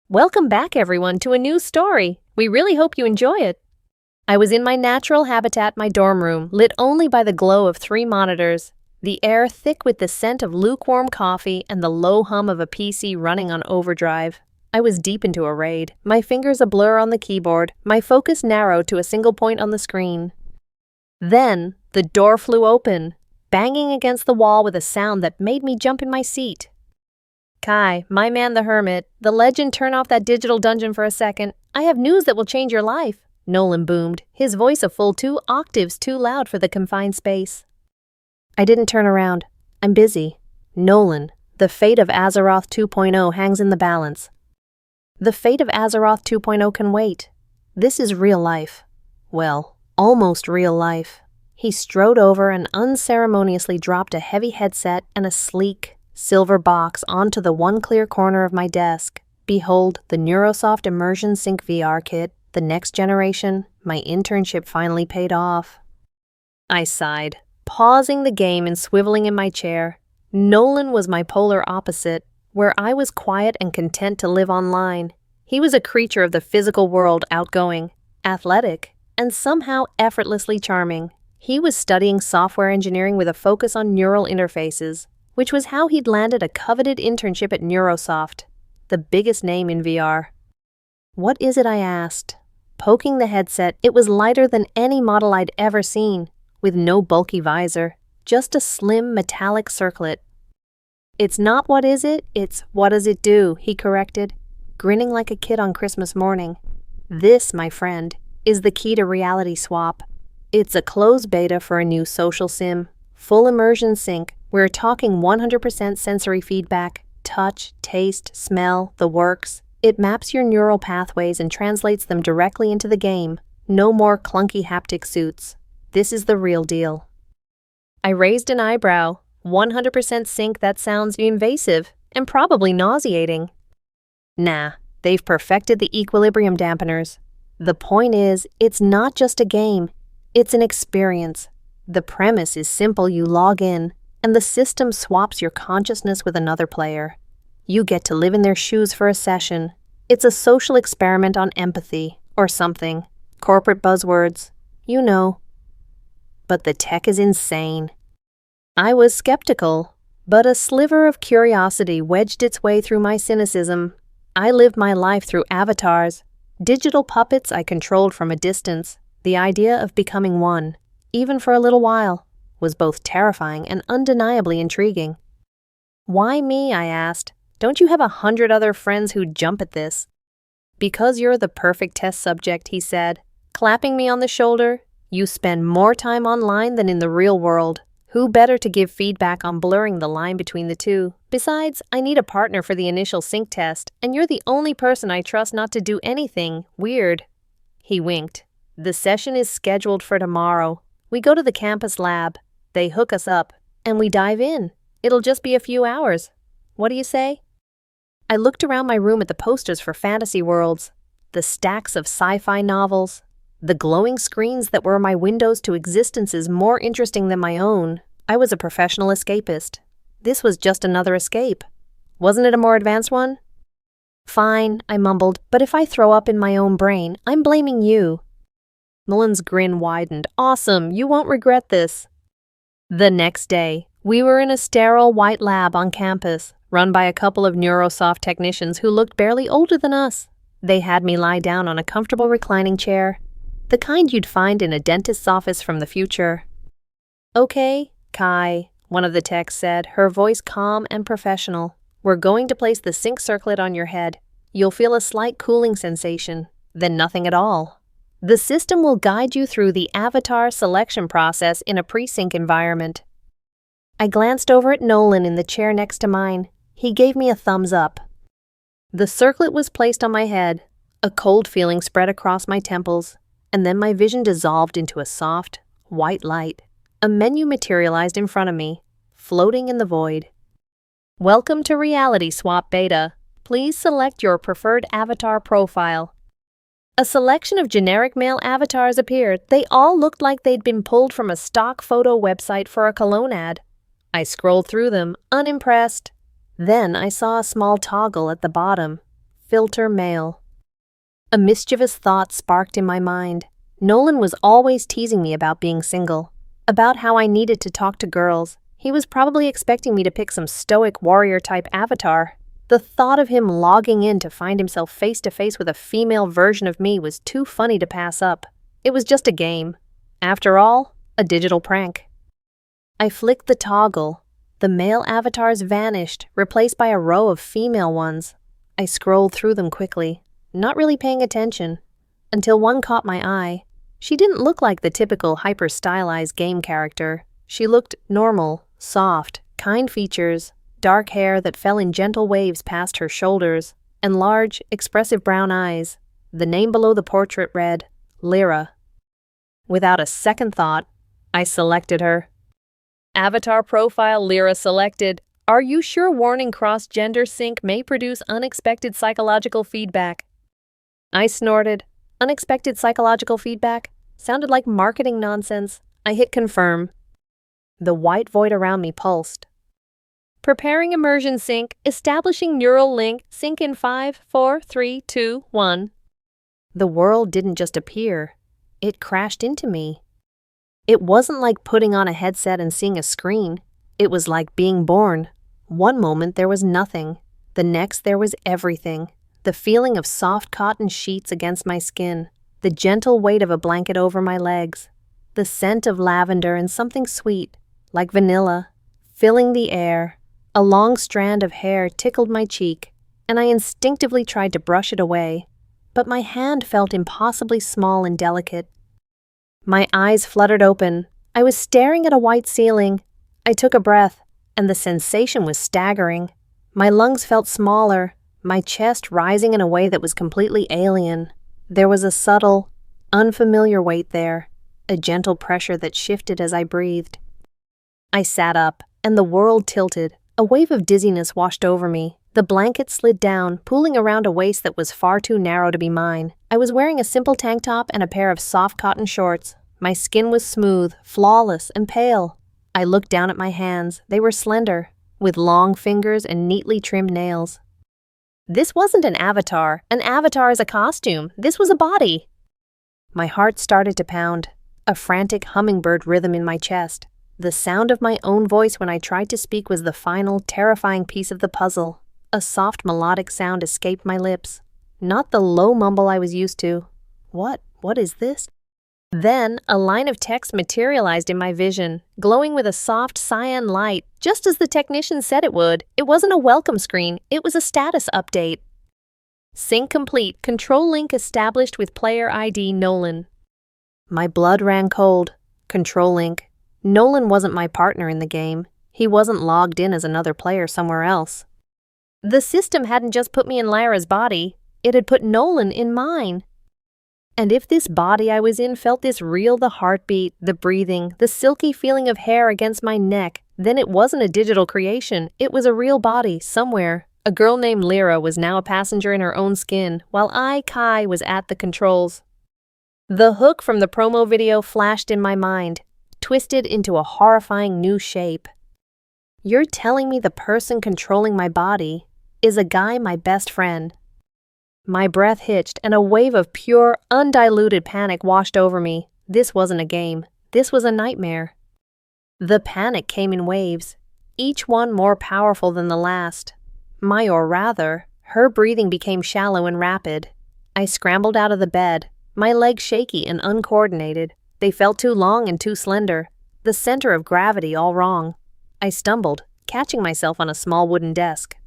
Welcome back, everyone, to a new story. We really hope you enjoy it. I was in my natural habitat, my dorm room, lit only by the glow of 3 monitors, the air thick with the scent of lukewarm coffee and the low hum of a PC running on overdrive. I was deep into a raid, my fingers a blur on the keyboard, my focus narrowed to a single point on the screen. Then, the door flew open, banging against the wall with a sound that made me jump in my seat. Kai, my man the hermit, the legend, turn off that digital dungeon for a second. I have news that will change your life, Nolan boomed, his voice a full 2 octaves too loud for the confined space. I didn't turn around. I'm busy. Nolan, the fate of Azeroth 2.0 hangs in the balance. The fate of Azeroth 2.0 can wait. This is real life. Well, almost real life. He strode over and unceremoniously dropped a heavy headset and a sleek, silver box onto the one clear corner of my desk. Behold, the Neurosoft Immersion Sync VR kit, the next generation. My internship finally paid off. I sighed, pausing the game and swiveling in my chair. Nolan was my polar opposite, where I was quiet and content to live online. He was a creature of the physical world, outgoing, athletic, and somehow effortlessly charming. He was studying software engineering with a focus on neural interfaces, which was how he'd landed a coveted internship at Neurosoft, the biggest name in VR. What is it, I asked? Poking the headset, it was lighter than any model I'd ever seen, with no bulky visor, just a slim metallic circlet. It's not what is it, it's what does it do, he corrected, grinning like a kid on Christmas morning. This, my friend, is the key to reality swap. It's a closed beta for a new social sim, full immersion sync. We're talking 100% sensory feedback, touch, taste, smell, the works. It maps your neural pathways and translates them directly into the game. No more clunky haptic suits. This is the real deal. I raised an eyebrow. 100% sync, that sounds invasive and probably nauseating. Nah, they've perfected the equilibrium dampeners. The point is, it's not just a game. It's an experience. The premise is simple. You log in, and the system swaps your consciousness with another player. You get to live in their shoes for a session. It's a social experiment on empathy, or something. Corporate buzzwords, you know. But the tech is insane. I was skeptical, but a sliver of curiosity wedged its way through my cynicism. I lived my life through avatars, digital puppets I controlled from a distance. The idea of becoming one, even for a little while, was both terrifying and undeniably intriguing. Why me, I asked. Don't you have 100 other friends who'd jump at this? Because you're the perfect test subject, he said, clapping me on the shoulder. You spend more time online than in the real world. Who better to give feedback on blurring the line between the two? Besides, I need a partner for the initial sync test, and you're the only person I trust not to do anything weird. He winked. The session is scheduled for tomorrow. We go to the campus lab. They hook us up, and we dive in. It'll just be a few hours. What do you say? I looked around my room at the posters for fantasy worlds, the stacks of sci-fi novels, the glowing screens that were my windows to existences more interesting than my own. I was a professional escapist. This was just another escape. Wasn't it a more advanced one? Fine, I mumbled, but if I throw up in my own brain, I'm blaming you. Nolan's grin widened. Awesome, you won't regret this. The next day, we were in a sterile white lab on campus, run by a couple of Neurosoft technicians who looked barely older than us. They had me lie down on a comfortable reclining chair, the kind you'd find in a dentist's office from the future. Okay, Kai, one of the techs said, her voice calm and professional. We're going to place the sync circlet on your head. You'll feel a slight cooling sensation, then nothing at all. The system will guide you through the avatar selection process in a pre-sync environment. I glanced over at Nolan in the chair next to mine. He gave me a thumbs up. The circlet was placed on my head. A cold feeling spread across my temples, and then my vision dissolved into a soft, white light. A menu materialized in front of me, floating in the void. Welcome to Reality Swap Beta. Please select your preferred avatar profile. A selection of generic male avatars appeared. They all looked like they'd been pulled from a stock photo website for a cologne ad. I scrolled through them, unimpressed. Then I saw a small toggle at the bottom. Filter male. A mischievous thought sparked in my mind. Nolan was always teasing me about being single, about how I needed to talk to girls. He was probably expecting me to pick some stoic warrior-type avatar. The thought of him logging in to find himself face-to-face with a female version of me was too funny to pass up. It was just a game. After all, a digital prank. I flicked the toggle. The male avatars vanished, replaced by a row of female ones. I scrolled through them quickly, not really paying attention, until one caught my eye. She didn't look like the typical hyper-stylized game character. She looked normal, soft, kind features, dark hair that fell in gentle waves past her shoulders, and large, expressive brown eyes. The name below the portrait read, Lyra. Without a second thought, I selected her. Avatar profile Lyra selected. Are you sure warning cross-gender sync may produce unexpected psychological feedback? I snorted. Unexpected psychological feedback? Sounded like marketing nonsense. I hit confirm. The white void around me pulsed. Preparing immersion sync, establishing neural link, sync in 5, 4, 3, 2, 1. The world didn't just appear. It crashed into me. It wasn't like putting on a headset and seeing a screen. It was like being born. One moment there was nothing. The next there was everything. The feeling of soft cotton sheets against my skin. The gentle weight of a blanket over my legs. The scent of lavender and something sweet, like vanilla, filling the air. A long strand of hair tickled my cheek, and I instinctively tried to brush it away, but my hand felt impossibly small and delicate. My eyes fluttered open. I was staring at a white ceiling. I took a breath, and the sensation was staggering. My lungs felt smaller, my chest rising in a way that was completely alien. There was a subtle, unfamiliar weight there, a gentle pressure that shifted as I breathed. I sat up, and the world tilted. A wave of dizziness washed over me. The blanket slid down, pooling around a waist that was far too narrow to be mine. I was wearing a simple tank top and a pair of soft cotton shorts. My skin was smooth, flawless, and pale. I looked down at my hands. They were slender, with long fingers and neatly trimmed nails. This wasn't an avatar. An avatar is a costume. This was a body. My heart started to pound, a frantic hummingbird rhythm in my chest. The sound of my own voice when I tried to speak was the final, terrifying piece of the puzzle. A soft, melodic sound escaped my lips. Not the low mumble I was used to. What is this? Then, a line of text materialized in my vision, glowing with a soft cyan light, just as the technician said it would. It wasn't a welcome screen, it was a status update. Sync complete. Control link established with player ID Nolan. My blood ran cold. Control link. Nolan wasn't my partner in the game. He wasn't logged in as another player somewhere else. The system hadn't just put me in Lyra's body, it had put Nolan in mine. And if this body I was in felt this real, the heartbeat, the breathing, the silky feeling of hair against my neck, then it wasn't a digital creation, it was a real body, somewhere. A girl named Lyra was now a passenger in her own skin, while I, Kai, was at the controls. The hook from the promo video flashed in my mind, twisted into a horrifying new shape. You're telling me the person controlling my body is a guy my best friend. My breath hitched and a wave of pure, undiluted panic washed over me. This wasn't a game. This was a nightmare. The panic came in waves, each one more powerful than the last. Or rather, her breathing became shallow and rapid. I scrambled out of the bed, my legs shaky and uncoordinated. They felt too long and too slender, the center of gravity all wrong. I stumbled, catching myself on a small wooden desk.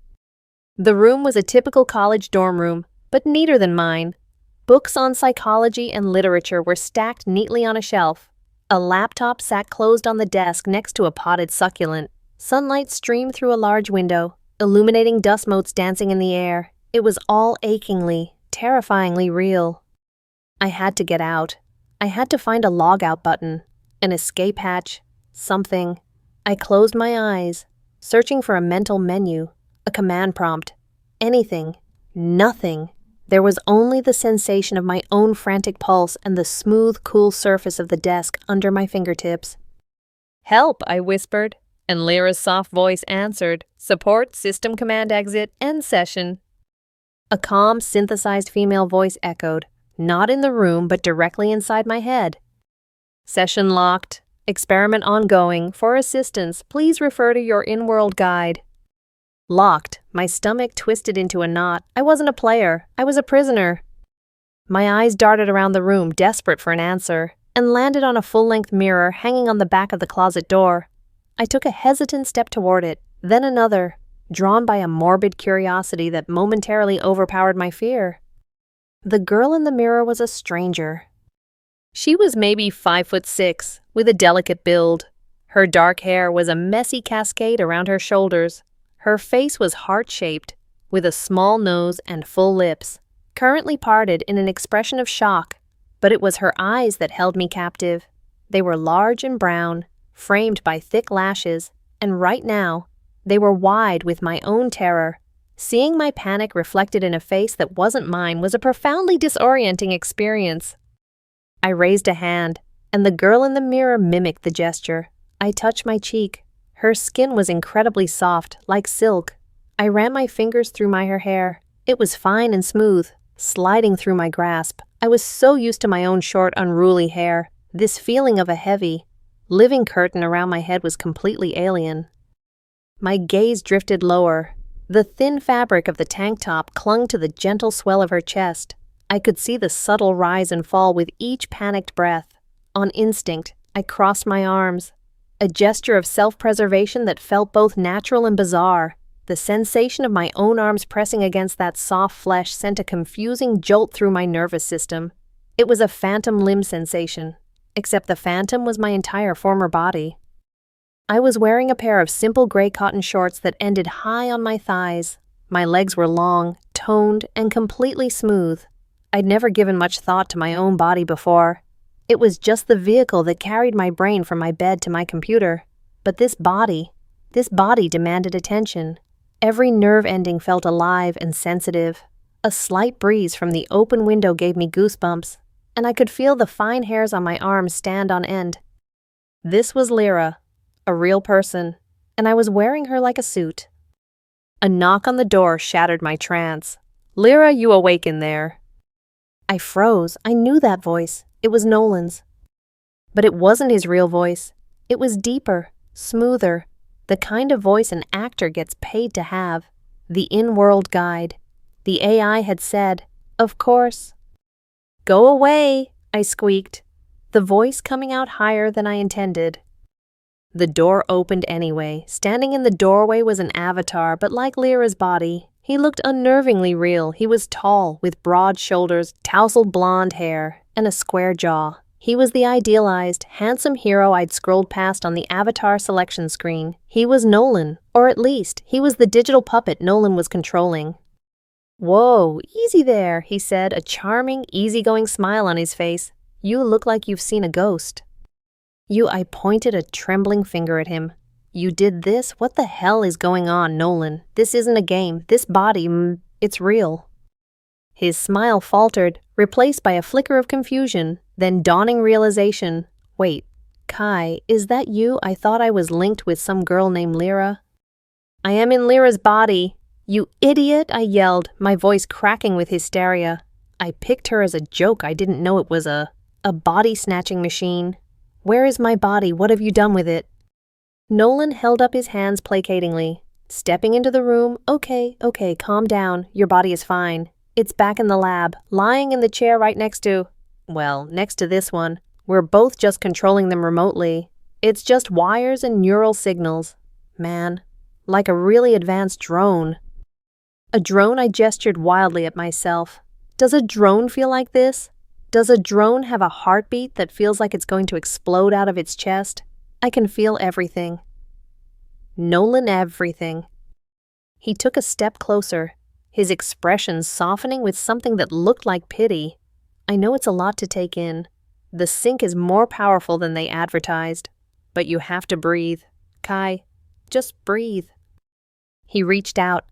The room was a typical college dorm room, but neater than mine. Books on psychology and literature were stacked neatly on a shelf. A laptop sat closed on the desk next to a potted succulent. Sunlight streamed through a large window, illuminating dust motes dancing in the air. It was all achingly, terrifyingly real. I had to get out. I had to find a log-out button, an escape hatch, something. I closed my eyes, searching for a mental menu, a command prompt. Anything. Nothing. There was only the sensation of my own frantic pulse and the smooth, cool surface of the desk under my fingertips. "Help," I whispered, and Lyra's soft voice answered, "Support, system command exit, end session." A calm, synthesized female voice echoed, not in the room but directly inside my head. Session locked. Experiment ongoing. For assistance, please refer to your in-world guide. Locked. My stomach twisted into a knot. I wasn't a player. I was a prisoner. My eyes darted around the room, desperate for an answer, and landed on a full-length mirror hanging on the back of the closet door. I took a hesitant step toward it, then another, drawn by a morbid curiosity that momentarily overpowered my fear. The girl in the mirror was a stranger. She was maybe 5'6", with a delicate build. Her dark hair was a messy cascade around her shoulders. Her face was heart-shaped, with a small nose and full lips, currently parted in an expression of shock. But it was her eyes that held me captive. They were large and brown, framed by thick lashes, and right now, they were wide with my own terror. Seeing my panic reflected in a face that wasn't mine was a profoundly disorienting experience. I raised a hand, and the girl in the mirror mimicked the gesture. I touched my cheek. Her skin was incredibly soft, like silk. I ran my fingers through her hair. It was fine and smooth, sliding through my grasp. I was so used to my own short, unruly hair. This feeling of a heavy, living curtain around my head was completely alien. My gaze drifted lower. The thin fabric of the tank top clung to the gentle swell of her chest. I could see the subtle rise and fall with each panicked breath. On instinct, I crossed my arms, a gesture of self-preservation that felt both natural and bizarre. The sensation of my own arms pressing against that soft flesh sent a confusing jolt through my nervous system. It was a phantom limb sensation, except the phantom was my entire former body. I was wearing a pair of simple gray cotton shorts that ended high on my thighs. My legs were long, toned, and completely smooth. I'd never given much thought to my own body before. It was just the vehicle that carried my brain from my bed to my computer. But this body demanded attention. Every nerve ending felt alive and sensitive. A slight breeze from the open window gave me goosebumps, and I could feel the fine hairs on my arms stand on end. This was Lyra, a real person, and I was wearing her like a suit. A knock on the door shattered my trance. "Lyra, you awake in there?" I froze. I knew that voice. It was Nolan's. But it wasn't his real voice. It was deeper, smoother, the kind of voice an actor gets paid to have. The in-world guide. The AI had said, "Of course." "Go away," I squeaked, the voice coming out higher than I intended. The door opened anyway. Standing in the doorway was an avatar, but like Lyra's body, he looked unnervingly real. He was tall, with broad shoulders, tousled blonde hair, and a square jaw. He was the idealized, handsome hero I'd scrolled past on the avatar selection screen. He was Nolan, or at least, he was the digital puppet Nolan was controlling. "Whoa, easy there," he said, a charming, easygoing smile on his face. "You look like you've seen a ghost." I pointed a trembling finger at him. "You did this? What the hell is going on, Nolan? This isn't a game. This body, it's real." His smile faltered, replaced by a flicker of confusion, then dawning realization. "Wait, Kai, is that you? I thought I was linked with some girl named Lyra." "I am in Lyra's body." "You idiot," I yelled, my voice cracking with hysteria. "I picked her as a joke. I didn't know it was a body-snatching machine. Where is my body? What have you done with it?" Nolan held up his hands placatingly, stepping into the room. Okay, calm down. Your body is fine. It's back in the lab, lying in the chair right next to this one. We're both just controlling them remotely. It's just wires and neural signals. Man, like a really advanced drone." "A drone?" I gestured wildly at myself. "Does a drone feel like this? Does a drone have a heartbeat that feels like it's going to explode out of its chest? I can feel everything." Nolan, everything. He took a step closer, his expression softening with something that looked like pity. "I know it's a lot to take in. The sync is more powerful than they advertised. But you have to breathe. Kai, just breathe." He reached out,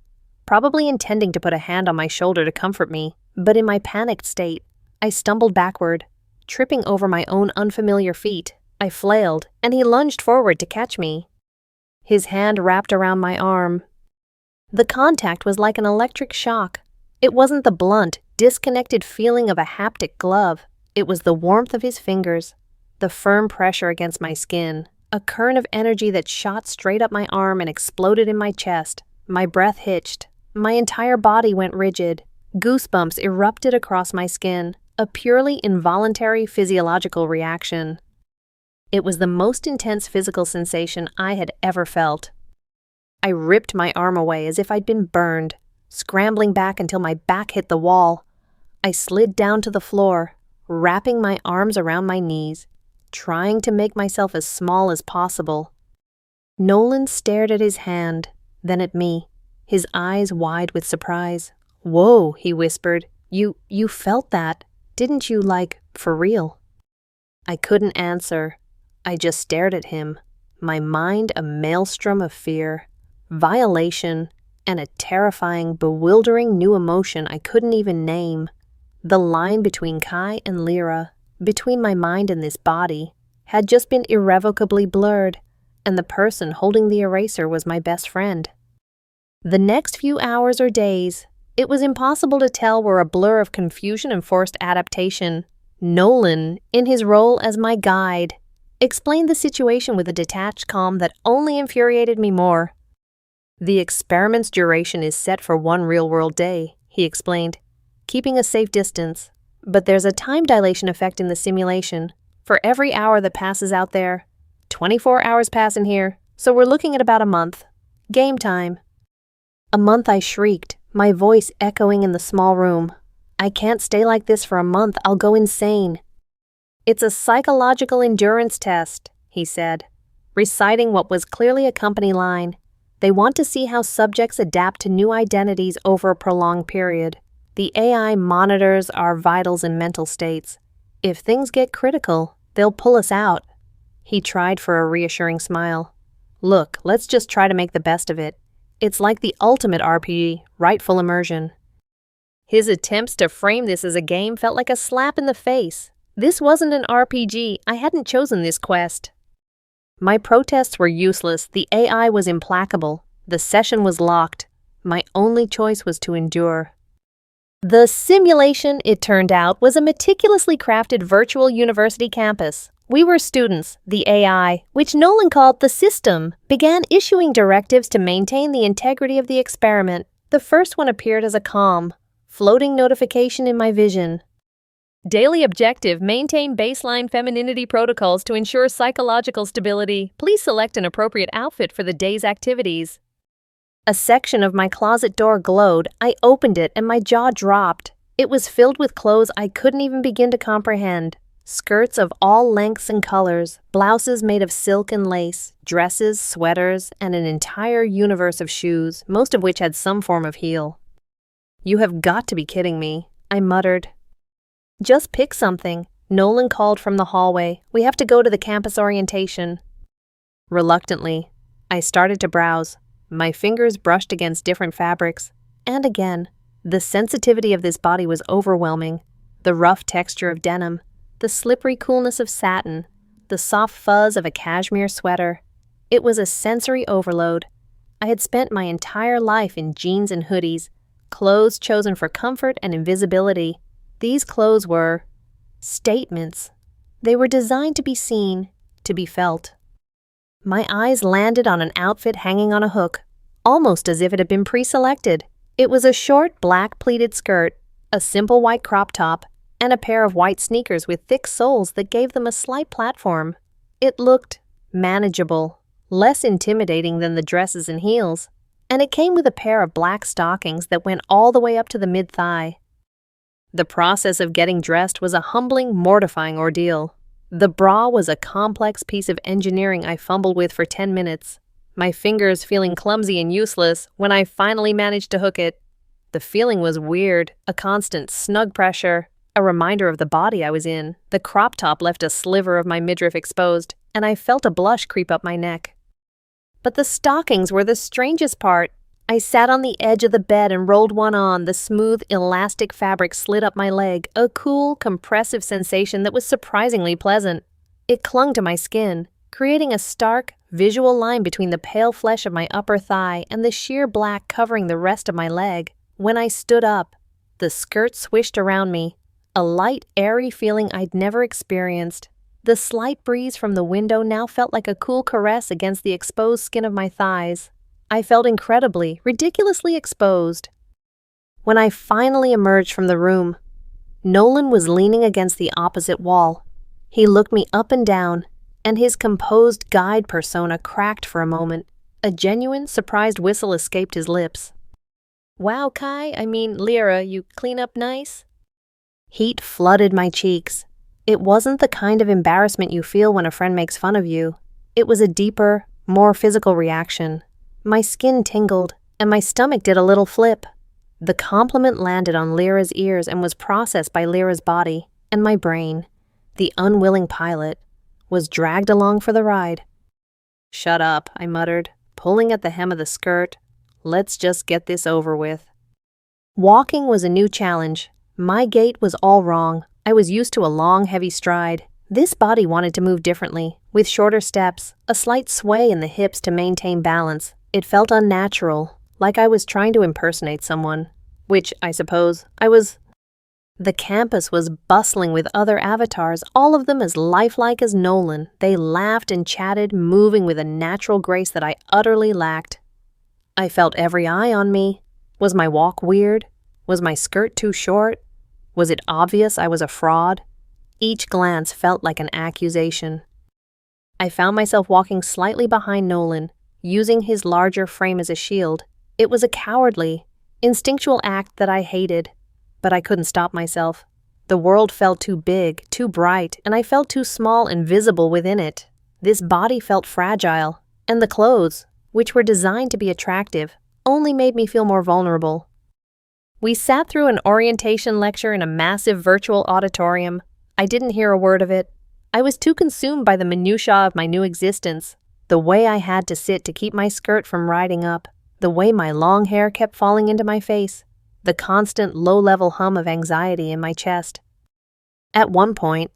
probably intending to put a hand on my shoulder to comfort me, but in my panicked state, I stumbled backward, tripping over my own unfamiliar feet. I flailed, and he lunged forward to catch me. His hand wrapped around my arm. The contact was like an electric shock. It wasn't the blunt, disconnected feeling of a haptic glove. It was the warmth of his fingers, the firm pressure against my skin, a current of energy that shot straight up my arm and exploded in my chest. My breath hitched. My entire body went rigid. Goosebumps erupted across my skin, a purely involuntary physiological reaction. It was the most intense physical sensation I had ever felt. I ripped my arm away as if I'd been burned, scrambling back until my back hit the wall. I slid down to the floor, wrapping my arms around my knees, trying to make myself as small as possible. Nolan stared at his hand, then at me, his eyes wide with surprise. "Whoa," he whispered. You felt that, didn't you, like, for real?" I couldn't answer. I just stared at him, my mind a maelstrom of fear, violation, and a terrifying, bewildering new emotion I couldn't even name. The line between Kai and Lyra, between my mind and this body, had just been irrevocably blurred, and the person holding the eraser was my best friend. The next few hours or days, it was impossible to tell, were a blur of confusion and forced adaptation. Nolan, in his role as my guide, explained the situation with a detached calm that only infuriated me more. "The experiment's duration is set for 1 real-world day," he explained, keeping a safe distance. "But there's a time dilation effect in the simulation. For every hour that passes out there, 24 hours pass in here, so we're looking at about a month. Game time." "A month," I shrieked, my voice echoing in the small room. "I can't stay like this for a month. I'll go insane." "It's a psychological endurance test," he said, reciting what was clearly a company line. "They want to see how subjects adapt to new identities over a prolonged period. The AI monitors our vitals and mental states. If things get critical, they'll pull us out." He tried for a reassuring smile. "Look, let's just try to make the best of it. It's like the ultimate RPG, rightful immersion." His attempts to frame this as a game felt like a slap in the face. This wasn't an RPG. I hadn't chosen this quest. My protests were useless. The AI was implacable. The session was locked. My only choice was to endure. The simulation, it turned out, was a meticulously crafted virtual university campus. We were students. The AI, which Nolan called the system, began issuing directives to maintain the integrity of the experiment. The first one appeared as a calm, floating notification in my vision. "Daily objective: maintain baseline femininity protocols to ensure psychological stability. Please select an appropriate outfit for the day's activities." A section of my closet door glowed. I opened it and my jaw dropped. It was filled with clothes I couldn't even begin to comprehend. Skirts of all lengths and colors, blouses made of silk and lace, dresses, sweaters, and an entire universe of shoes, most of which had some form of heel. "You have got to be kidding me," I muttered. "Just pick something," Nolan called from the hallway. "We have to go to the campus orientation." Reluctantly, I started to browse. My fingers brushed against different fabrics. And again, the sensitivity of this body was overwhelming. The rough texture of denim, the slippery coolness of satin, the soft fuzz of a cashmere sweater. It was a sensory overload. I had spent my entire life in jeans and hoodies, clothes chosen for comfort and invisibility. These clothes were statements. They were designed to be seen, to be felt. My eyes landed on an outfit hanging on a hook, almost as if it had been pre-selected. It was a short black pleated skirt, a simple white crop top, and a pair of white sneakers with thick soles that gave them a slight platform. It looked manageable, less intimidating than the dresses and heels, and it came with a pair of black stockings that went all the way up to the mid-thigh. The process of getting dressed was a humbling, mortifying ordeal. The bra was a complex piece of engineering I fumbled with for 10 minutes, my fingers feeling clumsy and useless when I finally managed to hook it. The feeling was weird, a constant, snug pressure, a reminder of the body I was in. The crop top left a sliver of my midriff exposed, and I felt a blush creep up my neck. But the stockings were the strangest part. I sat on the edge of the bed and rolled one on. The smooth, elastic fabric slid up my leg, a cool, compressive sensation that was surprisingly pleasant. It clung to my skin, creating a stark, visual line between the pale flesh of my upper thigh and the sheer black covering the rest of my leg. When I stood up, The skirt swished around me, a light, airy feeling I'd never experienced. The slight breeze from the window now felt like a cool caress against the exposed skin of my thighs. I felt incredibly, ridiculously exposed. When I finally emerged from the room, Nolan was leaning against the opposite wall. He looked me up and down, and his composed guide persona cracked for a moment. A genuine, surprised whistle escaped his lips. "Wow, Lyra, you clean up nice?" Heat flooded my cheeks. It wasn't the kind of embarrassment you feel when a friend makes fun of you. It was a deeper, more physical reaction. My skin tingled, and my stomach did a little flip. The compliment landed on Lyra's ears and was processed by Lyra's body, and my brain, the unwilling pilot, was dragged along for the ride. "Shut up," I muttered, pulling at the hem of the skirt. "Let's just get this over with." Walking was a new challenge. My gait was all wrong. I was used to a long, heavy stride. This body wanted to move differently, with shorter steps, a slight sway in the hips to maintain balance. It felt unnatural, like I was trying to impersonate someone, which, I suppose, I was. The campus was bustling with other avatars, all of them as lifelike as Nolan. They laughed and chatted, moving with a natural grace that I utterly lacked. I felt every eye on me. Was my walk weird? Was my skirt too short? Was it obvious I was a fraud? Each glance felt like an accusation. I found myself walking slightly behind Nolan, using his larger frame as a shield. It was a cowardly, instinctual act that I hated, but I couldn't stop myself. The world felt too big, too bright, and I felt too small and visible within it. This body felt fragile, and the clothes, which were designed to be attractive, only made me feel more vulnerable. We sat through an orientation lecture in a massive virtual auditorium. I didn't hear a word of it. I was too consumed by the minutiae of my new existence, the way I had to sit to keep my skirt from riding up, the way my long hair kept falling into my face, the constant low-level hum of anxiety in my chest. At one point,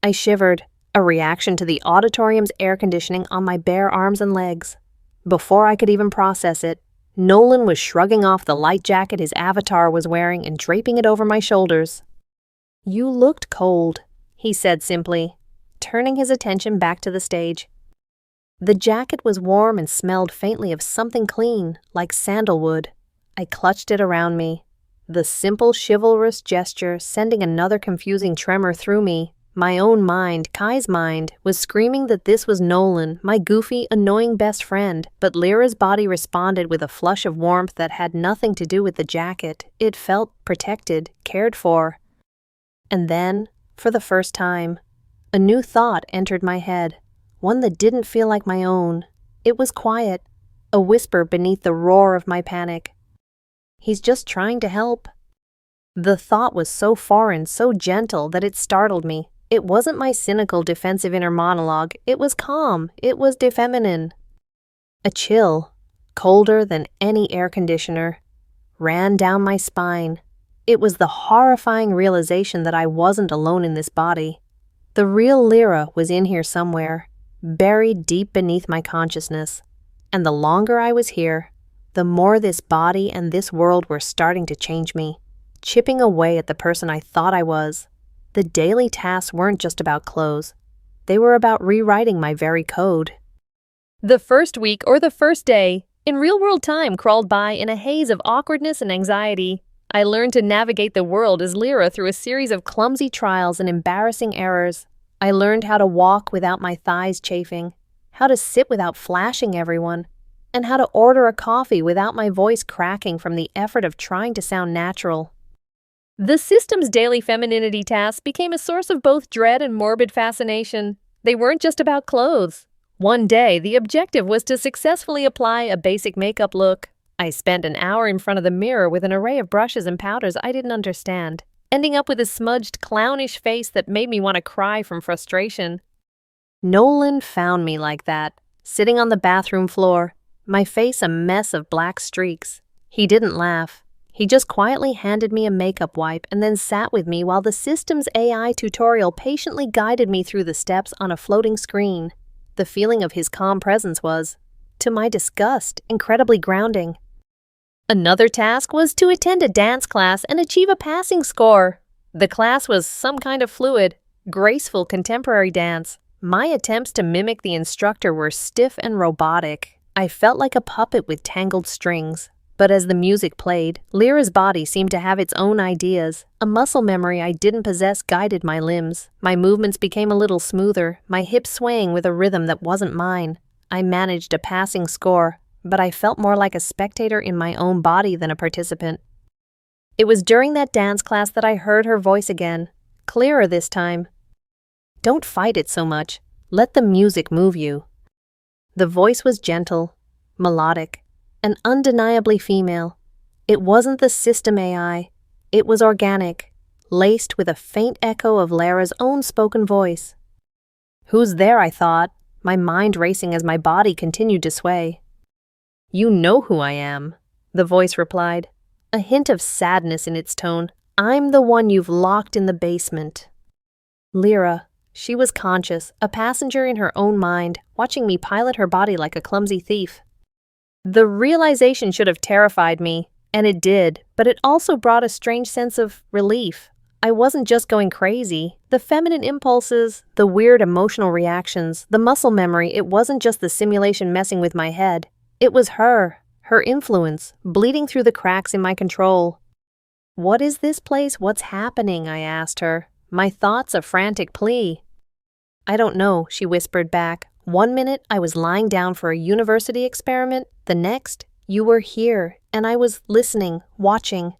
I shivered, a reaction to the auditorium's air conditioning on my bare arms and legs. Before I could even process it, Nolan was shrugging off the light jacket his avatar was wearing and draping it over my shoulders. "You looked cold," he said simply, turning his attention back to the stage. The jacket was warm and smelled faintly of something clean, like sandalwood. I clutched it around me, the simple chivalrous gesture sending another confusing tremor through me. My own mind, Kai's mind, was screaming that this was Nolan, my goofy, annoying best friend, but Lyra's body responded with a flush of warmth that had nothing to do with the jacket. It felt protected, cared for. And then, for the first time, a new thought entered my head, one that didn't feel like my own. It was quiet, a whisper beneath the roar of my panic. "He's just trying to help." The thought was so foreign, so gentle, that it startled me. It wasn't my cynical, defensive inner monologue. It was calm. It was feminine. A chill, colder than any air conditioner, ran down my spine. It was the horrifying realization that I wasn't alone in this body. The real Lyra was in here somewhere, buried deep beneath my consciousness. And the longer I was here, the more this body and this world were starting to change me, chipping away at the person I thought I was. The daily tasks weren't just about clothes. They were about rewriting my very code. The first week or the first day, in real-world time, crawled by in a haze of awkwardness and anxiety. I learned to navigate the world as Lyra through a series of clumsy trials and embarrassing errors. I learned how to walk without my thighs chafing, how to sit without flashing everyone, and how to order a coffee without my voice cracking from the effort of trying to sound natural. The system's daily femininity tasks became a source of both dread and morbid fascination. They weren't just about clothes. One day, the objective was to successfully apply a basic makeup look. I spent an hour in front of the mirror with an array of brushes and powders I didn't understand, ending up with a smudged, clownish face that made me want to cry from frustration. Nolan found me like that, sitting on the bathroom floor, my face a mess of black streaks. He didn't laugh. He just quietly handed me a makeup wipe and then sat with me while the system's AI tutorial patiently guided me through the steps on a floating screen. The feeling of his calm presence was, to my disgust, incredibly grounding. Another task was to attend a dance class and achieve a passing score. The class was some kind of fluid, graceful contemporary dance. My attempts to mimic the instructor were stiff and robotic. I felt like a puppet with tangled strings. But as the music played, Lyra's body seemed to have its own ideas. A muscle memory I didn't possess guided my limbs. My movements became a little smoother, my hips swaying with a rhythm that wasn't mine. I managed a passing score, but I felt more like a spectator in my own body than a participant. It was during that dance class that I heard her voice again, clearer this time. "Don't fight it so much. Let the music move you." The voice was gentle, melodic, and undeniably female. It wasn't the system AI. It was organic, laced with a faint echo of Lyra's own spoken voice. "Who's there?" I thought, my mind racing as my body continued to sway. "You know who I am," the voice replied, a hint of sadness in its tone. "I'm the one you've locked in the basement." Lyra. She was conscious, a passenger in her own mind, watching me pilot her body like a clumsy thief. The realization should have terrified me, and it did, but it also brought a strange sense of relief. I wasn't just going crazy. The feminine impulses, the weird emotional reactions, the muscle memory, it wasn't just the simulation messing with my head. It was her influence, bleeding through the cracks in my control. "What is this place? What's happening?" I asked her, my thoughts a frantic plea. "I don't know," she whispered back. "One minute I was lying down for a university experiment, the next, you were here, and I was listening, watching."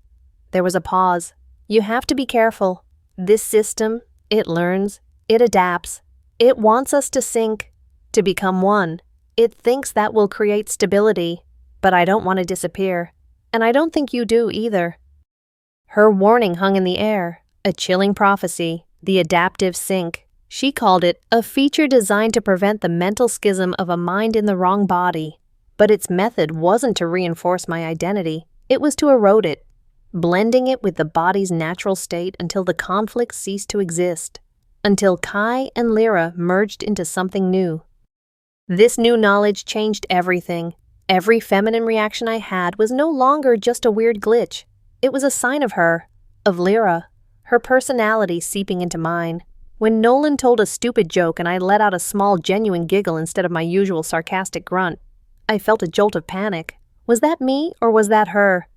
There was a pause. "You have to be careful. This system, it learns, it adapts. It wants us to sync, to become one. It thinks that will create stability, but I don't want to disappear. And I don't think you do either." Her warning hung in the air, a chilling prophecy, the adaptive sync. She called it a feature designed to prevent the mental schism of a mind in the wrong body. But its method wasn't to reinforce my identity, it was to erode it, blending it with the body's natural state until the conflict ceased to exist, until Kai and Lyra merged into something new. This new knowledge changed everything. Every feminine reaction I had was no longer just a weird glitch. It was a sign of her, of Lyra, her personality seeping into mine. When Nolan told a stupid joke and I let out a small, genuine giggle instead of my usual sarcastic grunt, I felt a jolt of panic. Was that me or was that her?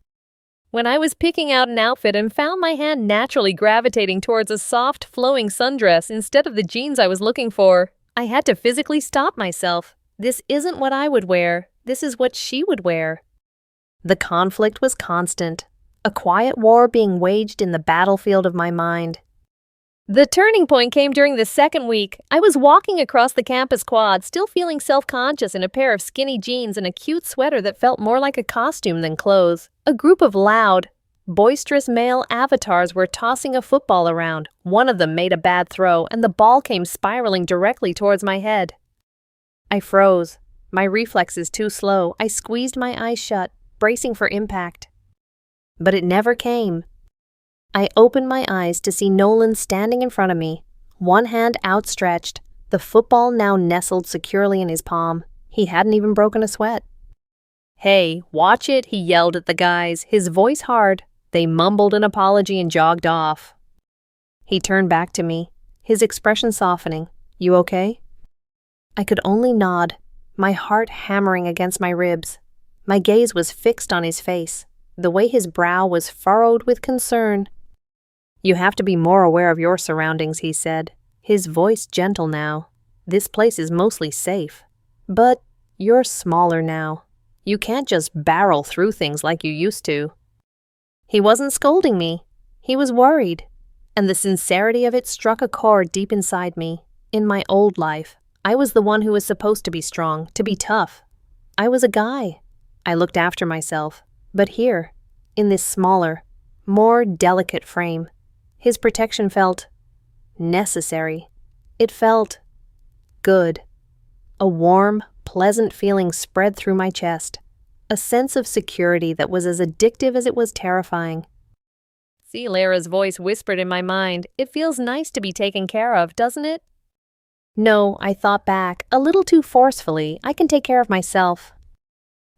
When I was picking out an outfit and found my hand naturally gravitating towards a soft, flowing sundress instead of the jeans I was looking for, I had to physically stop myself. This isn't what I would wear. This is what she would wear. The conflict was constant, a quiet war being waged in the battlefield of my mind. The turning point came during the second week. I was walking across the campus quad, still feeling self-conscious in a pair of skinny jeans and a cute sweater that felt more like a costume than clothes. A group of loud, boisterous male avatars were tossing a football around. One of them made a bad throw, and the ball came spiraling directly towards my head. I froze, my reflexes too slow. I squeezed my eyes shut, bracing for impact. But it never came. I opened my eyes to see Nolan standing in front of me, one hand outstretched, the football now nestled securely in his palm. He hadn't even broken a sweat. "Hey, watch it," he yelled at the guys, his voice hard. They mumbled an apology and jogged off. He turned back to me, his expression softening. "You okay?" I could only nod, my heart hammering against my ribs. My gaze was fixed on his face, the way his brow was furrowed with concern. "You have to be more aware of your surroundings," he said, his voice gentle now. "This place is mostly safe. But you're smaller now. You can't just barrel through things like you used to." He wasn't scolding me. He was worried. And the sincerity of it struck a chord deep inside me. In my old life, I was the one who was supposed to be strong, to be tough. I was a guy. I looked after myself. But here, in this smaller, more delicate frame, his protection felt necessary. It felt good. A warm, pleasant feeling spread through my chest, a sense of security that was as addictive as it was terrifying. "See," Lyra's voice whispered in my mind, "it feels nice to be taken care of, doesn't it?" "No," I thought back, a little too forcefully. "I can take care of myself."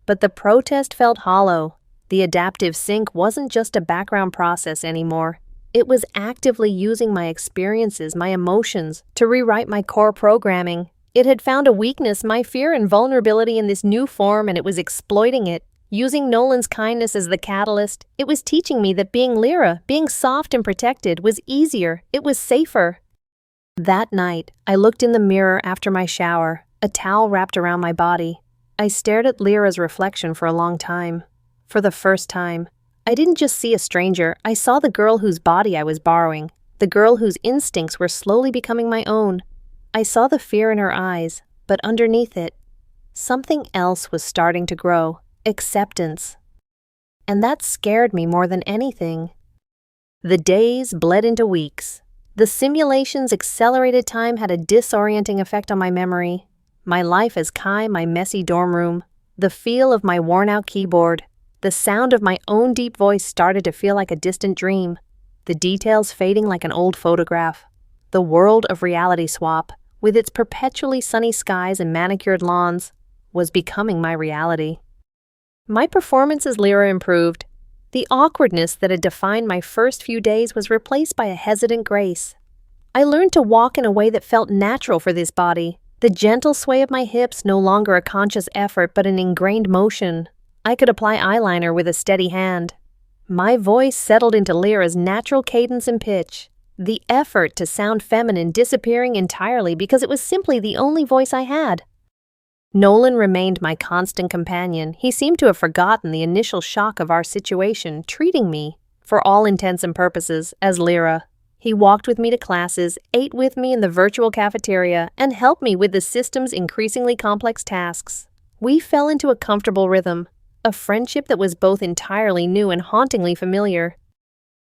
But the protest felt hollow. The adaptive sync wasn't just a background process anymore. It was actively using my experiences, my emotions, to rewrite my core programming. It had found a weakness, my fear and vulnerability in this new form, and it was exploiting it. Using Nolan's kindness as the catalyst, it was teaching me that being Lyra, being soft and protected, was easier, it was safer. That night, I looked in the mirror after my shower, a towel wrapped around my body. I stared at Lyra's reflection for a long time. For the first time, I didn't just see a stranger, I saw the girl whose body I was borrowing, the girl whose instincts were slowly becoming my own. I saw the fear in her eyes, but underneath it, something else was starting to grow. Acceptance. And that scared me more than anything. The days bled into weeks. The simulation's accelerated time had a disorienting effect on my memory. My life as Kai, my messy dorm room, the feel of my worn-out keyboard, the sound of my own deep voice started to feel like a distant dream, the details fading like an old photograph. The world of reality swap, with its perpetually sunny skies and manicured lawns, was becoming my reality. My performance as Lyra improved. The awkwardness that had defined my first few days was replaced by a hesitant grace. I learned to walk in a way that felt natural for this body, the gentle sway of my hips no longer a conscious effort but an ingrained motion. I could apply eyeliner with a steady hand. My voice settled into Lyra's natural cadence and pitch, the effort to sound feminine disappearing entirely because it was simply the only voice I had. Nolan remained my constant companion. He seemed to have forgotten the initial shock of our situation, treating me, for all intents and purposes, as Lyra. He walked with me to classes, ate with me in the virtual cafeteria, and helped me with the system's increasingly complex tasks. We fell into a comfortable rhythm, a friendship that was both entirely new and hauntingly familiar.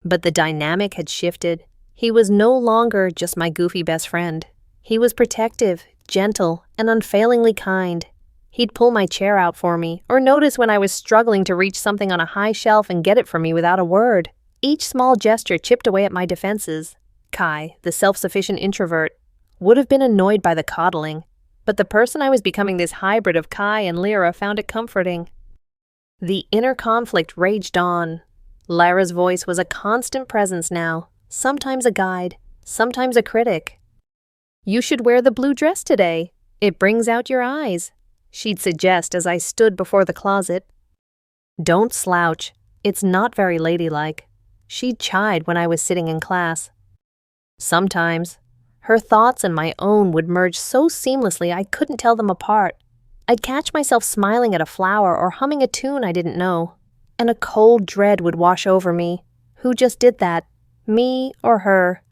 But the dynamic had shifted. He was no longer just my goofy best friend. He was protective, gentle, and unfailingly kind. He'd pull my chair out for me, or notice when I was struggling to reach something on a high shelf and get it for me without a word. Each small gesture chipped away at my defenses. Kai, the self-sufficient introvert, would have been annoyed by the coddling, but the person I was becoming, this hybrid of Kai and Lyra, found it comforting. The inner conflict raged on. Lyra's voice was a constant presence now, sometimes a guide, sometimes a critic. "You should wear the blue dress today. It brings out your eyes," she'd suggest as I stood before the closet. "Don't slouch. It's not very ladylike," she'd chide when I was sitting in class. Sometimes, her thoughts and my own would merge so seamlessly I couldn't tell them apart. I'd catch myself smiling at a flower or humming a tune I didn't know, and a cold dread would wash over me. Who just did that? Me or her?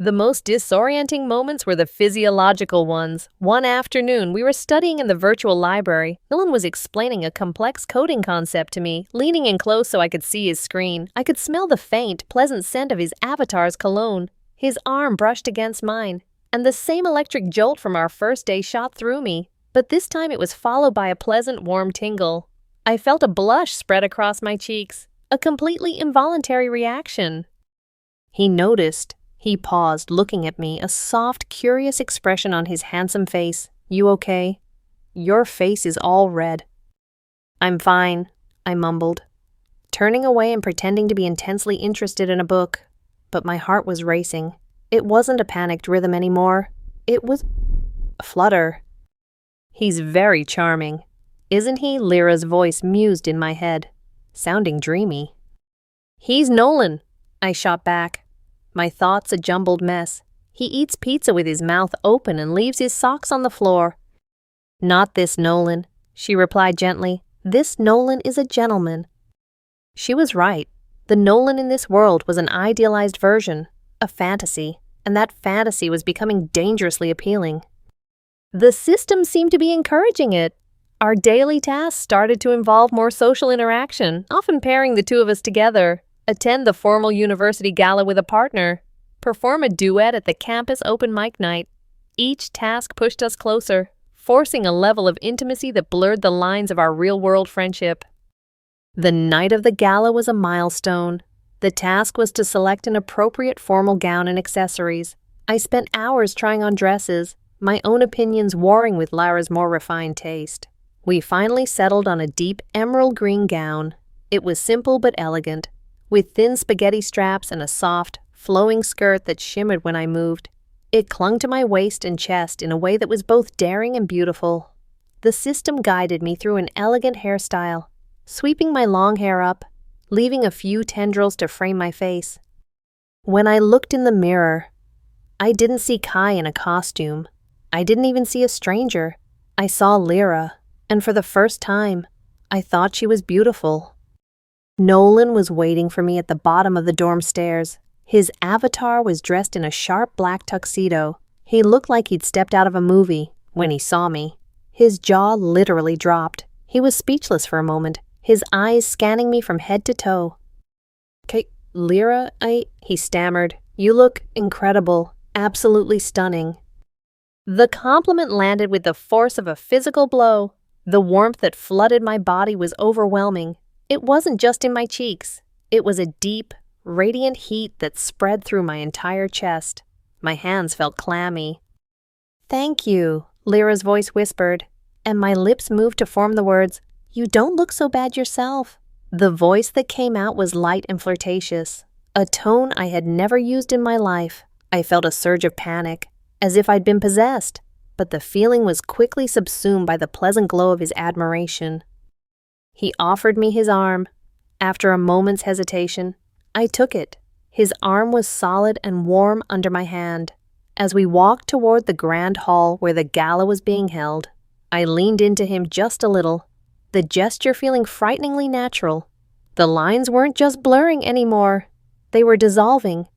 The most disorienting moments were the physiological ones. One afternoon, we were studying in the virtual library. Nolan was explaining a complex coding concept to me, leaning in close so I could see his screen. I could smell the faint, pleasant scent of his avatar's cologne. His arm brushed against mine, and the same electric jolt from our first day shot through me. But this time it was followed by a pleasant, warm tingle. I felt a blush spread across my cheeks, a completely involuntary reaction. He noticed. He paused, looking at me, a soft, curious expression on his handsome face. "You okay? Your face is all red." "I'm fine," I mumbled, turning away and pretending to be intensely interested in a book. But my heart was racing. It wasn't a panicked rhythm anymore. It was a flutter. "He's very charming, isn't he?" Lyra's voice mused in my head, sounding dreamy. "He's Nolan," I shot back, my thoughts a jumbled mess. "He eats pizza with his mouth open and leaves his socks on the floor." "Not this Nolan," she replied gently. "This Nolan is a gentleman." She was right. The Nolan in this world was an idealized version, a fantasy, and that fantasy was becoming dangerously appealing. The system seemed to be encouraging it. Our daily tasks started to involve more social interaction, often pairing the two of us together. Attend the formal university gala with a partner, perform a duet at the campus open mic night. Each task pushed us closer, forcing a level of intimacy that blurred the lines of our real-world friendship. The night of the gala was a milestone. The task was to select an appropriate formal gown and accessories. I spent hours trying on dresses, my own opinions warring with Lyra's more refined taste. We finally settled on a deep emerald green gown. It was simple but elegant, with thin spaghetti straps and a soft, flowing skirt that shimmered when I moved. It clung to my waist and chest in a way that was both daring and beautiful. The system guided me through an elegant hairstyle, sweeping my long hair up, leaving a few tendrils to frame my face. When I looked in the mirror, I didn't see Kai in a costume. I didn't even see a stranger. I saw Lyra, and for the first time, I thought she was beautiful. Nolan was waiting for me at the bottom of the dorm stairs. His avatar was dressed in a sharp black tuxedo. He looked like he'd stepped out of a movie when he saw me. His jaw literally dropped. He was speechless for a moment, his eyes scanning me from head to toe. Lyra, he stammered. You look incredible, absolutely stunning. The compliment landed with the force of a physical blow. The warmth that flooded my body was overwhelming. It wasn't just in my cheeks. It was a deep, radiant heat that spread through my entire chest. My hands felt clammy. Thank you, Lyra's voice whispered, and my lips moved to form the words, You don't look so bad yourself. The voice that came out was light and flirtatious, a tone I had never used in my life. I felt a surge of panic, as if I'd been possessed, but the feeling was quickly subsumed by the pleasant glow of his admiration. He offered me his arm. After a moment's hesitation, I took it. His arm was solid and warm under my hand. As we walked toward the grand hall where the gala was being held, I leaned into him just a little, the gesture feeling frighteningly natural. The lines weren't just blurring anymore. They were dissolving.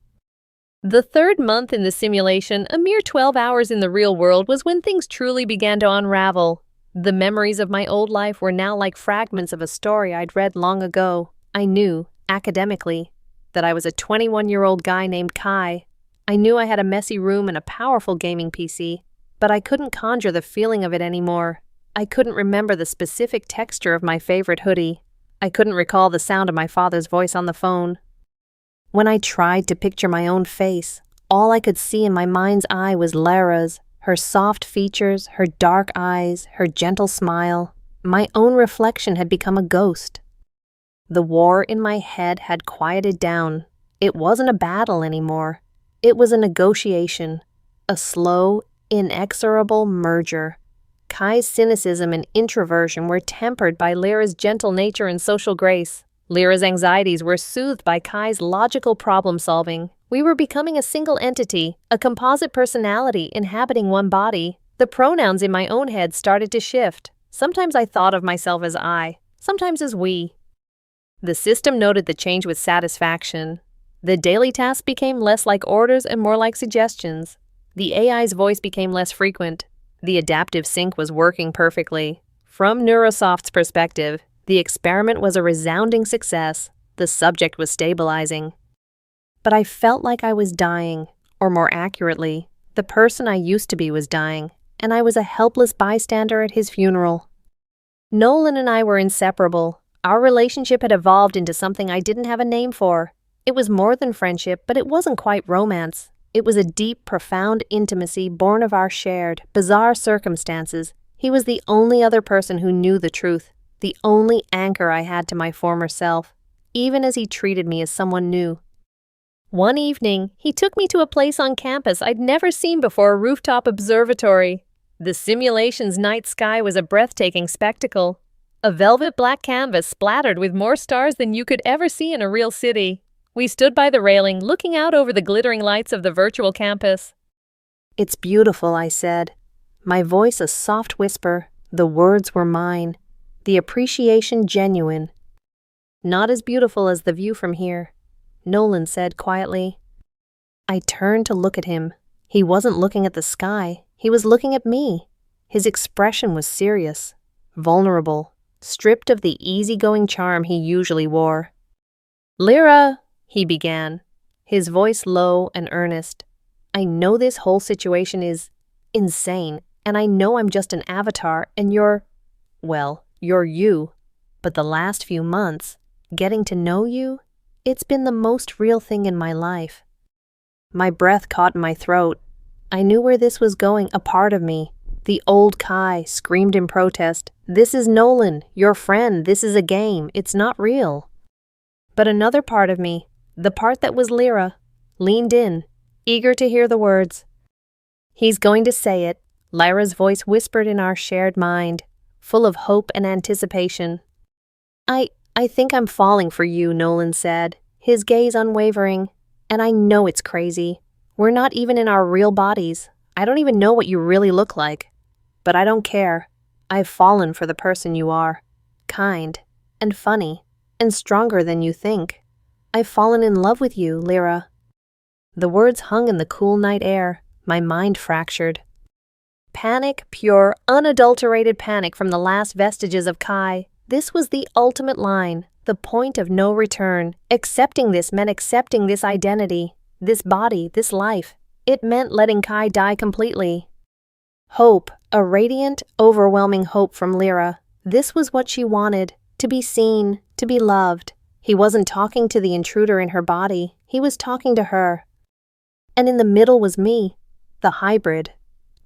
The third month in the simulation, a mere 12 hours in the real world, was when things truly began to unravel. The memories of my old life were now like fragments of a story I'd read long ago. I knew, academically, that I was a 21-year-old guy named Kai. I knew I had a messy room and a powerful gaming PC, but I couldn't conjure the feeling of it anymore. I couldn't remember the specific texture of my favorite hoodie. I couldn't recall the sound of my father's voice on the phone. When I tried to picture my own face, all I could see in my mind's eye was Lyra's, her soft features, her dark eyes, her gentle smile. My own reflection had become a ghost. The war in my head had quieted down. It wasn't a battle anymore. It was a negotiation, a slow, inexorable merger. Kai's cynicism and introversion were tempered by Lyra's gentle nature and social grace. Lyra's anxieties were soothed by Kai's logical problem-solving. We were becoming a single entity, a composite personality inhabiting one body. The pronouns in my own head started to shift. Sometimes I thought of myself as I, sometimes as we. The system noted the change with satisfaction. The daily tasks became less like orders and more like suggestions. The AI's voice became less frequent. The adaptive sync was working perfectly. From Neurosoft's perspective, the experiment was a resounding success. The subject was stabilizing. But I felt like I was dying, or more accurately, the person I used to be was dying, and I was a helpless bystander at his funeral. Nolan and I were inseparable. Our relationship had evolved into something I didn't have a name for. It was more than friendship, but it wasn't quite romance. It was a deep, profound intimacy born of our shared, bizarre circumstances. He was the only other person who knew the truth, the only anchor I had to my former self, even as he treated me as someone new. One evening, he took me to a place on campus I'd never seen before, a rooftop observatory. The simulation's night sky was a breathtaking spectacle. A velvet black canvas splattered with more stars than you could ever see in a real city. We stood by the railing, looking out over the glittering lights of the virtual campus. It's beautiful, I said. My voice a soft whisper. The words were mine. The appreciation genuine. Not as beautiful as the view from here, Nolan said quietly. I turned to look at him. He wasn't looking at the sky. He was looking at me. His expression was serious, vulnerable, stripped of the easygoing charm he usually wore. Lyra, he began, his voice low and earnest. I know this whole situation is insane, and I know I'm just an avatar, and you're you. But the last few months, getting to know you, it's been the most real thing in my life. My breath caught in my throat. I knew where this was going, a part of me, The old Kai screamed in protest, "This is Nolan, your friend, this is a game, it's not real." But another part of me, the part that was Lyra, leaned in, eager to hear the words. "He's going to say it," Lyra's voice whispered in our shared mind, full of hope and anticipation. I think I'm falling for you," Nolan said, his gaze unwavering. "And I know it's crazy. We're not even in our real bodies. I don't even know what you really look like. But I don't care. I've fallen for the person you are. Kind, and funny, and stronger than you think. I've fallen in love with you, Lyra." The words hung in the cool night air, my mind fractured. Panic, pure, unadulterated panic from the last vestiges of Kai. This was the ultimate line, the point of no return. Accepting this meant accepting this identity, this body, this life. It meant letting Kai die completely. Hope, a radiant, overwhelming hope from Lyra. This was what she wanted, to be seen, to be loved. He wasn't talking to the intruder in her body, he was talking to her. And in the middle was me, the hybrid,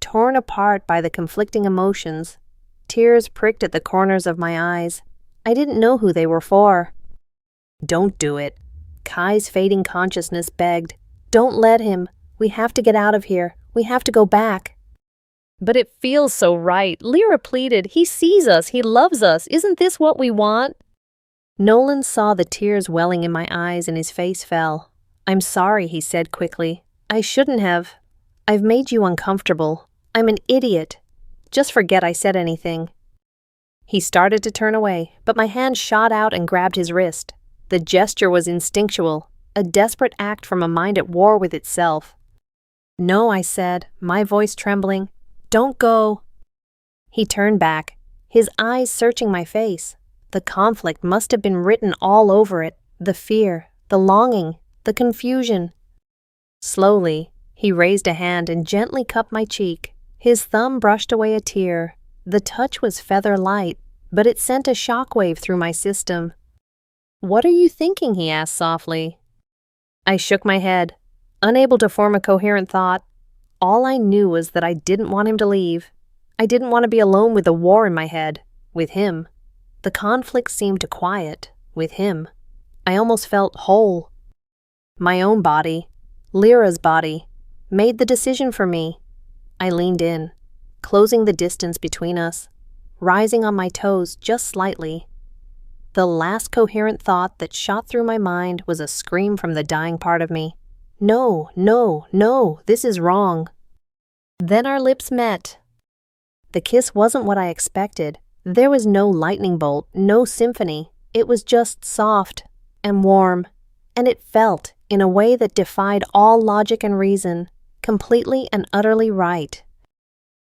torn apart by the conflicting emotions. Tears pricked at the corners of my eyes. I didn't know who they were for. "Don't do it," Kai's fading consciousness begged. "Don't let him. We have to get out of here. We have to go back." "But it feels so right," Lyra pleaded. "He sees us. He loves us. Isn't this what we want?" Nolan saw the tears welling in my eyes and his face fell. "I'm sorry," he said quickly. "I shouldn't have. I've made you uncomfortable. I'm an idiot. Just forget I said anything." He started to turn away, but my hand shot out and grabbed his wrist. The gesture was instinctual, a desperate act from a mind at war with itself. "No," I said, my voice trembling. "Don't go." He turned back, his eyes searching my face. The conflict must have been written all over it, the fear, the longing, the confusion. Slowly, he raised a hand and gently cupped my cheek. His thumb brushed away a tear. The touch was feather light, but it sent a shockwave through my system. "What are you thinking?" he asked softly. I shook my head, unable to form a coherent thought. All I knew was that I didn't want him to leave. I didn't want to be alone with the war in my head, with him. The conflict seemed to quiet, with him. I almost felt whole. My own body, Lyra's body, made the decision for me. I leaned in, closing the distance between us, rising on my toes just slightly. The last coherent thought that shot through my mind was a scream from the dying part of me. "No, no, no, this is wrong." Then our lips met. The kiss wasn't what I expected. There was no lightning bolt, no symphony. It was just soft and warm, and it felt, in a way that defied all logic and reason, completely and utterly right.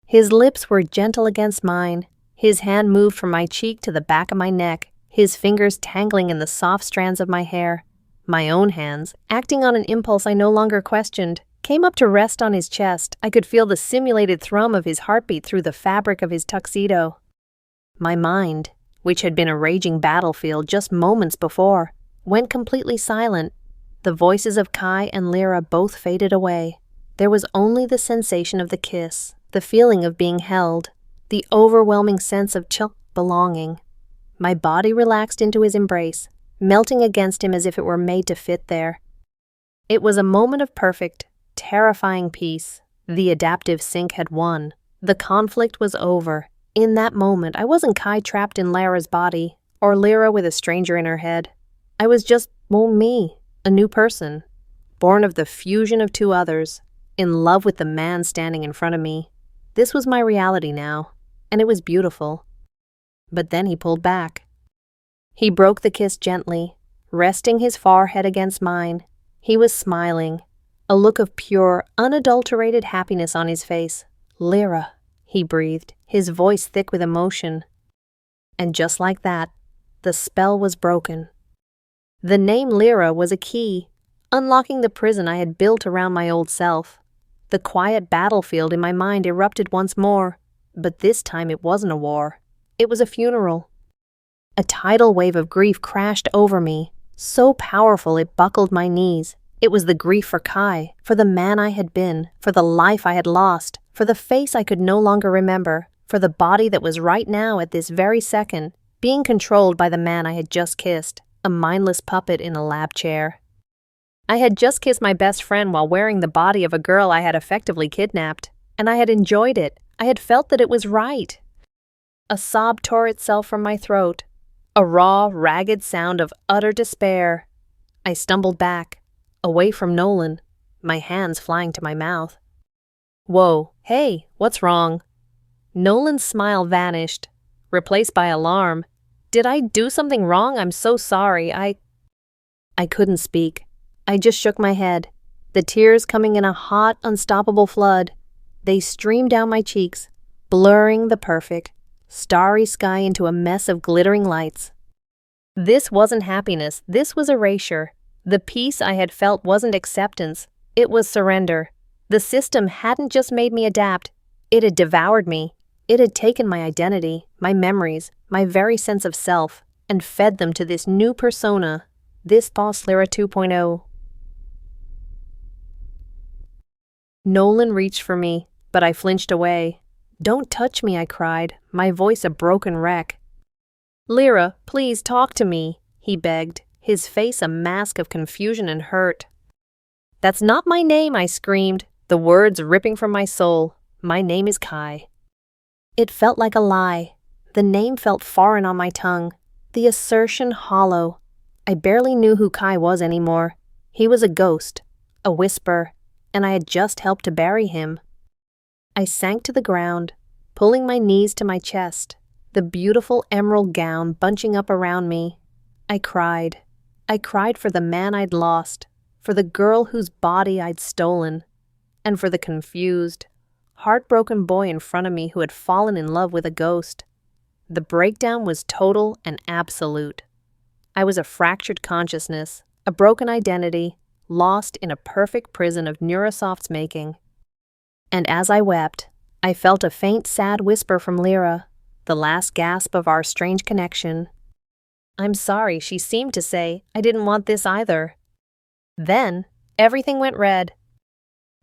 His lips were gentle against mine. His hand moved from my cheek to the back of my neck, his fingers tangling in the soft strands of my hair. My own hands, acting on an impulse I no longer questioned, came up to rest on his chest. I could feel the simulated thrum of his heartbeat through the fabric of his tuxedo. My mind, which had been a raging battlefield just moments before, went completely silent. The voices of Kai and Lyra both faded away. There was only the sensation of the kiss, the feeling of being held, the overwhelming sense of belonging. My body relaxed into his embrace, melting against him as if it were made to fit there. It was a moment of perfect, terrifying peace. The adaptive sync had won. The conflict was over. In that moment, I wasn't Kai trapped in Lyra's body, or Lyra with a stranger in her head. I was just, me, a new person, born of the fusion of two others, in love with the man standing in front of me. This was my reality now, and it was beautiful. But then he pulled back. He broke the kiss gently, resting his forehead against mine. He was smiling, a look of pure, unadulterated happiness on his face. "Lyra," he breathed, his voice thick with emotion. And just like that, the spell was broken. The name Lyra was a key, unlocking the prison I had built around my old self. The quiet battlefield in my mind erupted once more, but this time it wasn't a war. It was a funeral. A tidal wave of grief crashed over me, so powerful it buckled my knees. It was the grief for Kai, for the man I had been, for the life I had lost, for the face I could no longer remember, for the body that was right now at this very second, being controlled by the man I had just kissed, a mindless puppet in a lab chair. I had just kissed my best friend while wearing the body of a girl I had effectively kidnapped, and I had enjoyed it. I had felt that it was right. A sob tore itself from my throat, a raw, ragged sound of utter despair. I stumbled back, away from Nolan, my hands flying to my mouth. Whoa, hey, what's wrong? Nolan's smile vanished, replaced by alarm. Did I do something wrong? I'm so sorry. I couldn't speak. I just shook my head, the tears coming in a hot, unstoppable flood. They streamed down my cheeks, blurring the perfect, starry sky into a mess of glittering lights. This wasn't happiness, this was erasure. The peace I had felt wasn't acceptance, it was surrender. The system hadn't just made me adapt, it had devoured me. It had taken my identity, my memories, my very sense of self, and fed them to this new persona, this Boss Lyra 2.0. Nolan reached for me, but I flinched away. Don't touch me, I cried, my voice a broken wreck. Lyra, please talk to me, he begged, his face a mask of confusion and hurt. That's not my name, I screamed, the words ripping from my soul. My name is Kai. It felt like a lie. The name felt foreign on my tongue, the assertion hollow. I barely knew who Kai was anymore. He was a ghost, a whisper, and I had just helped to bury him. I sank to the ground, pulling my knees to my chest, the beautiful emerald gown bunching up around me. I cried. I cried for the man I'd lost, for the girl whose body I'd stolen, and for the confused, heartbroken boy in front of me who had fallen in love with a ghost. The breakdown was total and absolute. I was a fractured consciousness, a broken identity, lost in a perfect prison of Neurosoft's making. And as I wept, I felt a faint, sad whisper from Lyra, the last gasp of our strange connection. I'm sorry, she seemed to say. I didn't want this either. Then, everything went red.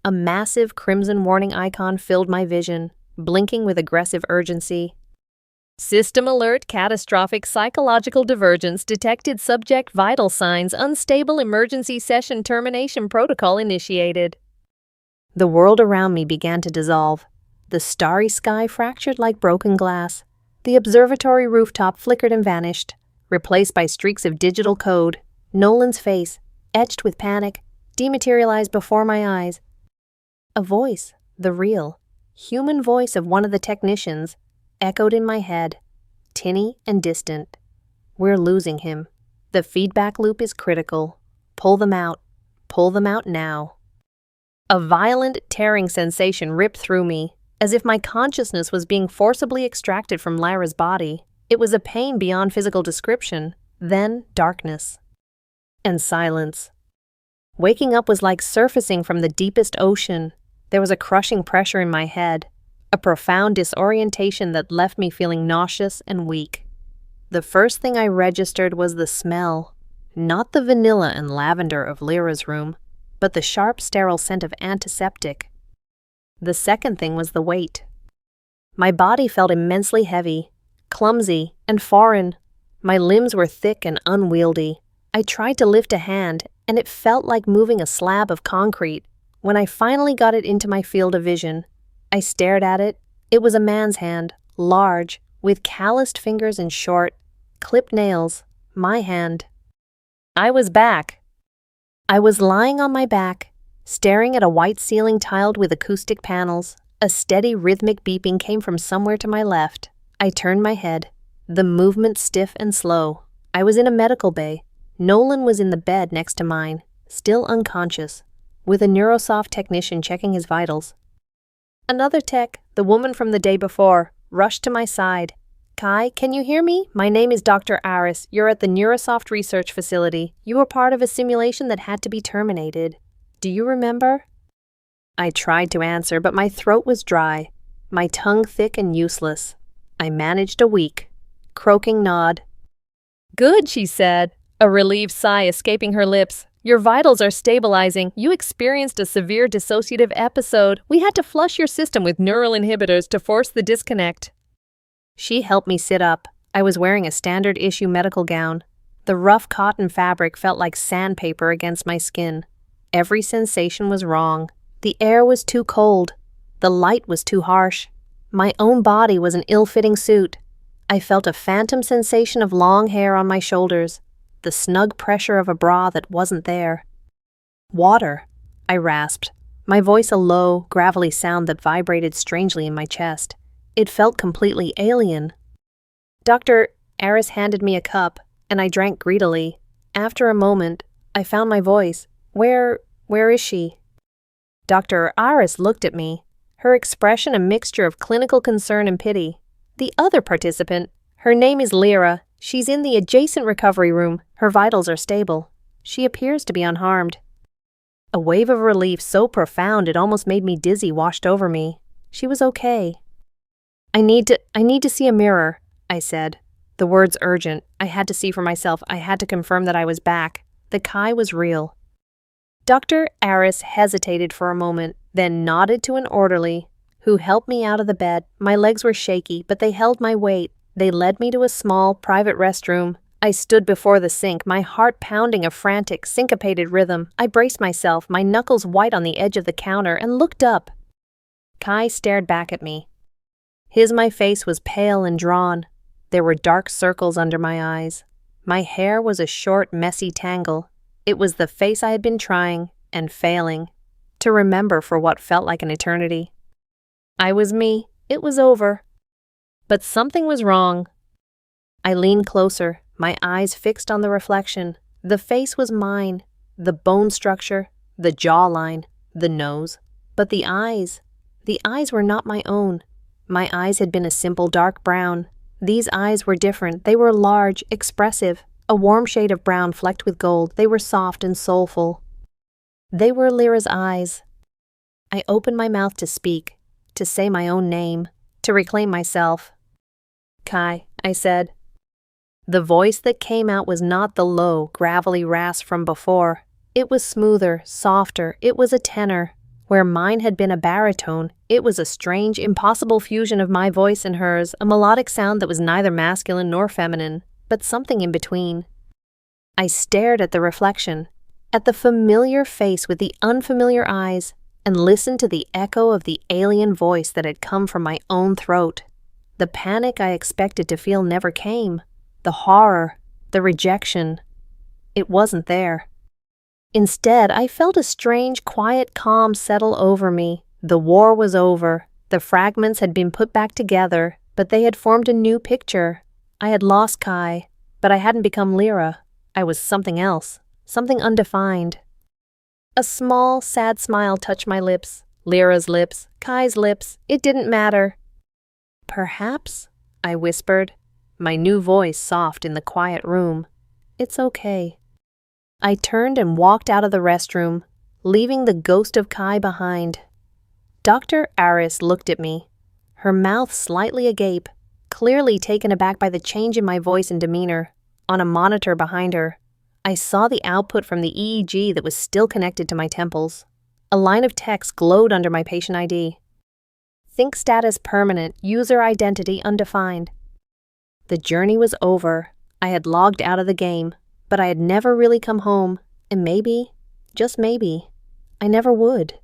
A massive crimson warning icon filled my vision, blinking with aggressive urgency. System alert, catastrophic psychological divergence detected, subject vital signs, unstable emergency session termination protocol initiated. The world around me began to dissolve. The starry sky fractured like broken glass. The observatory rooftop flickered and vanished, replaced by streaks of digital code. Nolan's face, etched with panic, dematerialized before my eyes. A voice, the real, human voice of one of the technicians, echoed in my head, tinny and distant. We're losing him. The feedback loop is critical. Pull them out. Pull them out now. A violent, tearing sensation ripped through me, as if my consciousness was being forcibly extracted from Lyra's body. It was a pain beyond physical description. Then darkness. And silence. Waking up was like surfacing from the deepest ocean. There was a crushing pressure in my head, a profound disorientation that left me feeling nauseous and weak. The first thing I registered was the smell, not the vanilla and lavender of Lyra's room, but the sharp, sterile scent of antiseptic. The second thing was the weight. My body felt immensely heavy, clumsy, and foreign. My limbs were thick and unwieldy. I tried to lift a hand, and it felt like moving a slab of concrete. When I finally got it into my field of vision, I stared at it. It was a man's hand, large, with calloused fingers and short, clipped nails. My hand. I was back. I was lying on my back, staring at a white ceiling tiled with acoustic panels. A steady rhythmic beeping came from somewhere to my left. I turned my head, the movement stiff and slow. I was in a medical bay. Nolan was in the bed next to mine, still unconscious, with a Neurosoft technician checking his vitals. Another tech, the woman from the day before, rushed to my side. Kai, can you hear me? My name is Dr. Aris. You're at the Neurosoft research facility. You were part of a simulation that had to be terminated. Do you remember? I tried to answer, but my throat was dry, my tongue thick and useless. I managed a weak, croaking nod. Good, she said, a relieved sigh escaping her lips. Your vitals are stabilizing. You experienced a severe dissociative episode. We had to flush your system with neural inhibitors to force the disconnect. She helped me sit up. I was wearing a standard issue medical gown. The rough cotton fabric felt like sandpaper against my skin. Every sensation was wrong. The air was too cold. The light was too harsh. My own body was an ill-fitting suit. I felt a phantom sensation of long hair on my shoulders, the snug pressure of a bra that wasn't there. "Water," I rasped, my voice a low, gravelly sound that vibrated strangely in my chest. It felt completely alien. Dr. Aris handed me a cup, and I drank greedily. After a moment, I found my voice. Where is she?" Dr. Aris looked at me, her expression a mixture of clinical concern and pity. "The other participant, her name is Lyra. She's in the adjacent recovery room. Her vitals are stable. She appears to be unharmed." A wave of relief so profound it almost made me dizzy washed over me. She was okay. I need to see a mirror," I said. The words urgent. I had to see for myself. I had to confirm that I was back. The Kai was real. Dr. Aris hesitated for a moment, then nodded to an orderly, who helped me out of the bed. My legs were shaky, but they held my weight. They led me to a small, private restroom. I stood before the sink, my heart pounding a frantic, syncopated rhythm. I braced myself, my knuckles white on the edge of the counter, and looked up. Kai stared back at me. My face was pale and drawn. There were dark circles under my eyes. My hair was a short, messy tangle. It was the face I had been trying, and failing, to remember for what felt like an eternity. I was me. It was over. But something was wrong. I leaned closer, my eyes fixed on the reflection. The face was mine, the bone structure, the jawline, the nose. But the eyes were not my own. My eyes had been a simple dark brown. These eyes were different. They were large, expressive, a warm shade of brown flecked with gold. They were soft and soulful. They were Lyra's eyes. I opened my mouth to speak, to say my own name, to reclaim myself. "Kai," I said. The voice that came out was not the low, gravelly rasp from before. It was smoother, softer. It was a tenor. Where mine had been a baritone, it was a strange, impossible fusion of my voice and hers, a melodic sound that was neither masculine nor feminine, but something in between. I stared at the reflection, at the familiar face with the unfamiliar eyes, and listened to the echo of the alien voice that had come from my own throat. The panic I expected to feel never came. The horror, the rejection. It wasn't there. Instead, I felt a strange, quiet calm settle over me. The war was over. The fragments had been put back together, but they had formed a new picture. I had lost Kai, but I hadn't become Lyra. I was something else, something undefined. A small, sad smile touched my lips. Lyra's lips, Kai's lips. It didn't matter. "Perhaps," I whispered, my new voice soft in the quiet room. "It's okay." I turned and walked out of the restroom, leaving the ghost of Kai behind. Dr. Aris looked at me, her mouth slightly agape, clearly taken aback by the change in my voice and demeanor. On a monitor behind her, I saw the output from the EEG that was still connected to my temples. A line of text glowed under my patient ID. "Think status permanent, user identity undefined." The journey was over. I had logged out of the game, but I had never really come home, and maybe, just maybe, I never would.